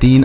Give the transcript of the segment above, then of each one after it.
3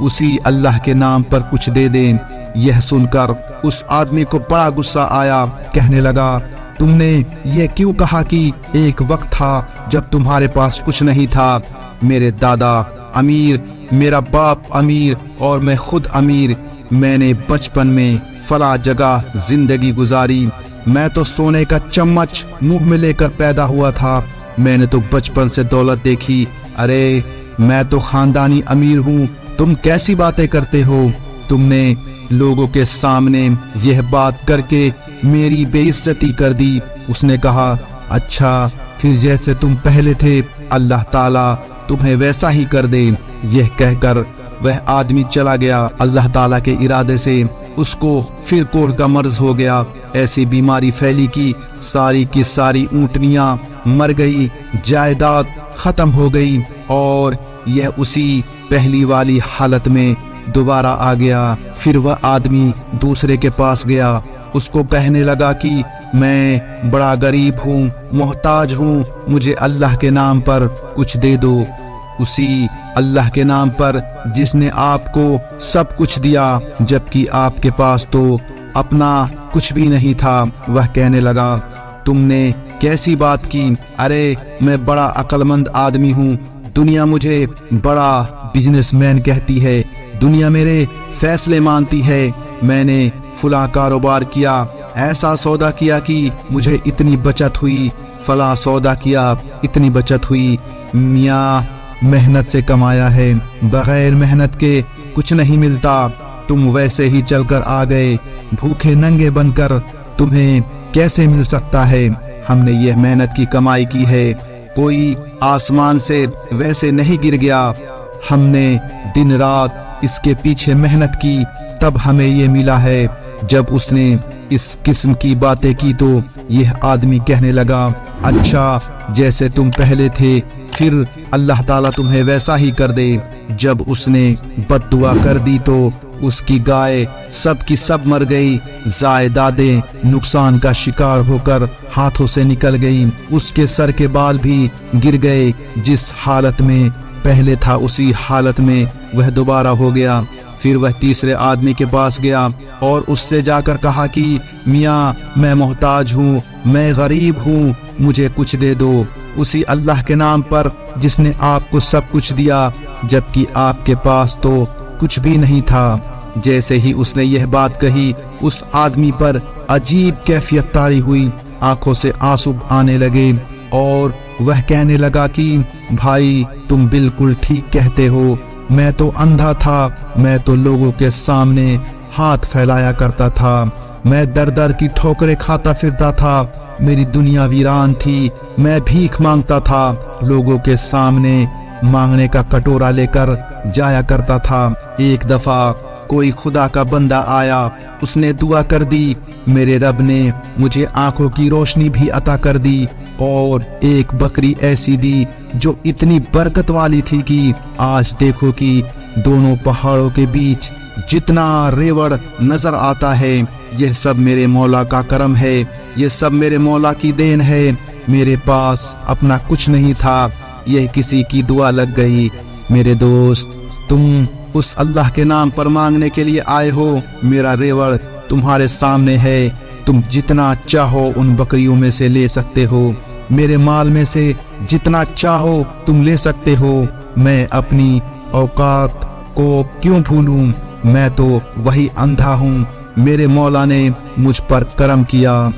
اسی اللہ کے نام پر کچھ دے دیں۔ یہ سن کر اس آدمی کو بڑا غصہ آیا، کہنے لگا تم نے یہ کیوں کہا کہ ایک وقت تھا جب تمہارے پاس کچھ نہیں تھا؟ میرے دادا امیر، میرا باپ امیر اور میں خود امیر، میں نے بچپن میں فلاں جگہ زندگی گزاری، میں تو سونے کا چمچ منہ میں لے کر پیدا ہوا تھا، میں نے تو بچپن سے دولت دیکھی، ارے میں تو خاندانی امیر ہوں، تم کیسی باتیں کرتے ہو؟ تم نے لوگوں کے سامنے یہ بات کر کے میری بے عزتی کر دی۔ اس نے کہا اچھا پھر جیسے تم پہلے تھے اللہ تعالیٰ تمہیں ویسا ہی کر دے۔ یہ کہہ کر وہ آدمی چلا گیا۔ اللہ تعالیٰ کے ارادے سے اس کو پھر کوڑ کا مرض ہو گیا، ایسی بیماری پھیلی کہ ساری کی ساری اونٹنیاں مر گئی، جائیداد ختم ہو گئی، اور یہ اسی پہلی والی حالت میں دوبارہ آ گیا۔ پھر وہ آدمی دوسرے کے پاس گیا، اس کو کہنے لگا کہ میں بڑا غریب ہوں، محتاج ہوں، مجھے اللہ کے نام پر کچھ دے دو۔ اسی اللہ کے نام پر جس نے آپ کو سب کچھ دیا جبکہ آپ کے پاس تو اپنا کچھ بھی نہیں تھا۔ وہ کہنے لگا تم نے کیسی بات کی؟ ارے میں بڑا عقل مند آدمی ہوں، دنیا مجھے بڑا بزنس مین کہتی ہے، دنیا میرے فیصلے مانتی ہے، میں نے فلاں کاروبار کیا، ایسا سودا کیا کہ مجھے اتنی بچت ہوئی، فلاں سودا کیا اتنی بچت ہوئی۔ میاں محنت سے کمایا ہے، بغیر محنت کے کچھ نہیں ملتا، تم ویسے ہی چل کر آ گئے، بھوکے ننگے بن کر تمہیں کیسے مل سکتا ہے؟ ہم نے یہ محنت کی کمائی کی ہے، کوئی آسمان سے ویسے نہیں گر گیا، ہم نے دن رات اس کے پیچھے محنت کی تب ہمیں یہ ملا ہے۔ جب اس نے اس قسم کی باتیں کی تو یہ آدمی کہنے لگا اچھا جیسے تم پہلے تھے پھر اللہ تعالیٰ تمہیں ویسا ہی کر دے۔ جب اس نے بد دعا کر دی تو اس کی گائے سب کی سب مر گئی، جائیدادیں نقصان کا شکار ہو کر ہاتھوں سے نکل گئی، اس کے سر کے بال بھی گر گئے، جس حالت میں پہلے تھا اسی حالت میں وہ دوبارہ ہو گیا۔ پھر وہ تیسرے آدمی کے پاس گیا اور اس سے جا کر کہا کہ میاں میں محتاج ہوں، میں غریب ہوں، مجھے کچھ دے دو، اسی اللہ کے نام پر جس نے آپ کو سب کچھ دیا جبکہ آپ کے پاس تو کچھ بھی نہیں تھا۔ جیسے ہی اس نے یہ بات کہی اس آدمی پر عجیب کیفیت طاری ہوئی، آنکھوں سے آنسو آنے لگے اور وہ کہنے لگا کہ بھائی تم بالکل ٹھیک کہتے ہو، میں تو اندھا تھا، میں تو لوگوں کے سامنے ہاتھ پھیلایا کرتا تھا، میں در در کی ٹھوکریں کھاتا پھرتا تھا، میری دنیا ویران تھی، میں بھیک مانگتا تھا، لوگوں کے سامنے مانگنے کا کٹورا لے کر جایا کرتا تھا۔ ایک دفعہ کوئی خدا کا بندہ آیا، اس نے دعا کر دی، میرے رب نے مجھے آنکھوں کی روشنی بھی عطا کر دی اور ایک بکری ایسی دی جو اتنی برکت والی تھی کہ آج دیکھو کہ دونوں پہاڑوں کے بیچ جتنا ریوڑ نظر آتا ہے یہ سب میرے مولا کا کرم ہے، یہ سب میرے مولا کی دین ہے، میرے پاس اپنا کچھ نہیں تھا، یہ کسی کی دعا لگ گئی۔ میرے دوست تم اس اللہ کے نام پر مانگنے کے لیے آئے ہو، میرا ریوڑ تمہارے سامنے ہے، تم جتنا چاہو ان بکریوں میں سے لے سکتے ہو، میرے مال میں سے جتنا چاہو تم لے سکتے ہو، میں اپنی اوقات کو کیوں بھولوں، میں تو وہی اندھا ہوں، میرے مولا نے مجھ پر کرم کیا۔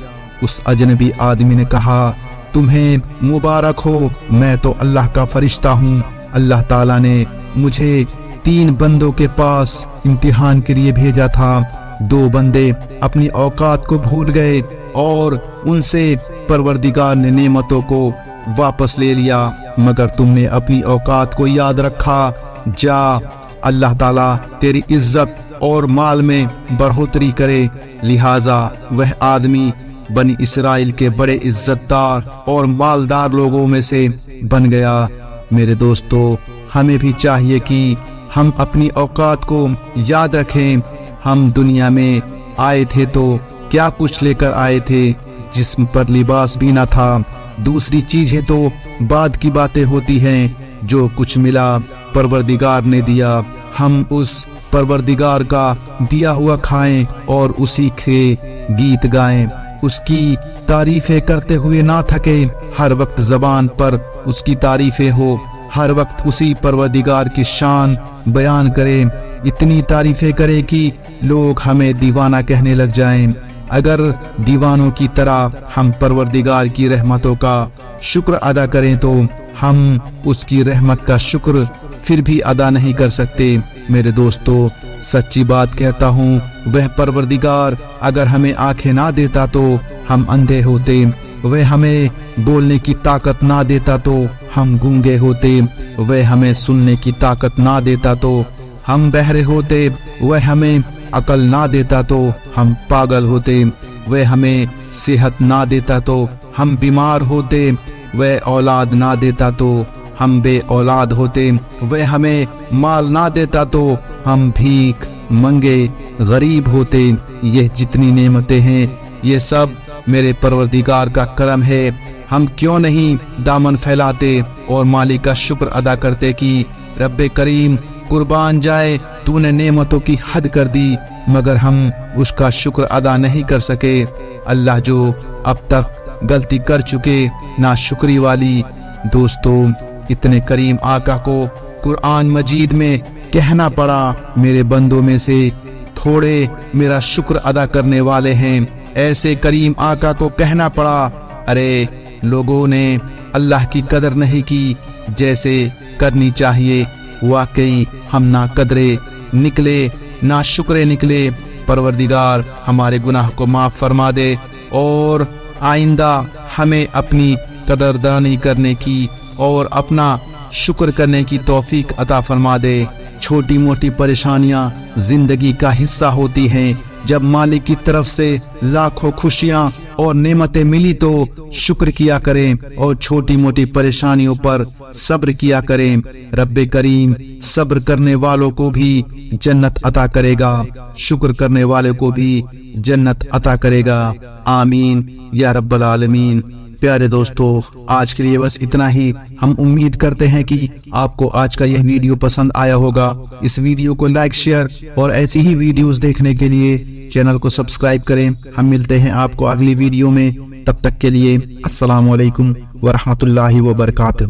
اس اجنبی آدمی نے کہا تمہیں مبارک ہو، میں تو اللہ کا فرشتہ ہوں، اللہ تعالیٰ نے مجھے 3 بندوں کے پاس امتحان کے لیے بھیجا تھا، 2 بندے اپنی اوقات کو بھول گئے اور ان سے پروردگار نے نعمتوں کو واپس لے لیا، مگر تم نے اپنی اوقات کو یاد رکھا، جا اللہ تعالیٰ تیری عزت اور مال میں بڑھوتری کرے۔ لہٰذا وہ آدمی بنی اسرائیل کے بڑے عزت دار اور مالدار لوگوں میں سے بن گیا۔ میرے دوستو ہمیں بھی چاہیے کہ ہم اپنی اوقات کو یاد رکھیں، ہم دنیا میں آئے تھے تو کیا کچھ لے کر آئے تھے، جسم پر لباس بھی نہ تھا، دوسری چیزیں تو بعد کی باتیں ہوتی ہیں، جو کچھ ملا پروردگار نے دیا۔ ہم اس پروردگار کا دیا ہوا کھائیں اور اسی کے گیت گائیں، اس کی تعریفیں کرتے ہوئے نہ تھکے، ہر وقت زبان پر اس کی تعریفیں ہو، ہر وقت اسی پروردگار کی شان بیان کرے، اتنی تعریفیں کرے کہ لوگ ہمیں دیوانہ کہنے لگ جائیں۔ اگر دیوانوں کی طرح ہم پروردگار کی رحمتوں کا شکر ادا کریں تو ہم اس کی رحمت کا شکر پھر بھی ادا نہیں کر سکتے۔ میرے دوستو، سچی بات کہتا ہوں، وہ پروردگار اگر ہمیں آنکھیں نہ دیتا تو ہم اندھے ہوتے، وہ ہمیں بولنے کی طاقت نہ دیتا تو ہم گونگے ہوتے، وہ ہمیں سننے کی طاقت نہ دیتا تو ہم بہرے ہوتے، وہ ہمیں عقل نہ دیتا تو ہم پاگل ہوتے، وہ ہمیں صحت نہ دیتا تو ہم بیمار ہوتے، وہ اولاد نہ دیتا تو ہم بے اولاد ہوتے، وہ ہمیں مال نہ دیتا تو ہم بھیک منگے غریب ہوتے۔ یہ جتنی نعمتیں ہیں یہ سب میرے پروردگار کا کرم ہے۔ ہم کیوں نہیں دامن پھیلاتے اور مالک کا شکر ادا کرتے کہ رب کریم قربان جائے، تو نے نعمتوں کی حد کر دی، مگر ہم اس کا شکر ادا نہیں کر سکے۔ اللہ جو اب تک غلطی کر چکے ناشکری والی دوستو، اتنے کریم آقا کو قرآن مجید میں کہنا پڑا، میرے بندوں میں سے تھوڑے میرا شکر ادا کرنے والے ہیں۔ ایسے کریم آقا کو کہنا پڑا، ارے لوگوں نے اللہ کی قدر نہیں کی جیسے کرنی چاہیے۔ واقعی ہم نہ قدرے نکلے، نہ شکرے نکلے۔ پروردگار ہمارے گناہ کو معاف فرما دے اور آئندہ ہمیں اپنی قدردانی کرنے کی اور اپنا شکر کرنے کی توفیق عطا فرما دے۔ چھوٹی موٹی پریشانیاں زندگی کا حصہ ہوتی ہیں، جب مالک کی طرف سے لاکھوں خوشیاں اور نعمتیں ملی تو شکر کیا کریں اور چھوٹی موٹی پریشانیوں پر صبر کیا کریں۔ رب کریم صبر کرنے والوں کو بھی جنت عطا کرے گا، شکر کرنے والے کو بھی جنت عطا کرے گا۔ آمین یا رب العالمین۔ پیارے دوستو، آج کے لیے بس اتنا ہی۔ ہم امید کرتے ہیں کہ آپ کو آج کا یہ ویڈیو پسند آیا ہوگا۔ اس ویڈیو کو لائک، شیئر اور ایسی ہی ویڈیوز دیکھنے کے لیے چینل کو سبسکرائب کریں۔ ہم ملتے ہیں آپ کو اگلی ویڈیو میں، تب تک کے لیے السلام علیکم ورحمۃ اللہ وبرکاتہ۔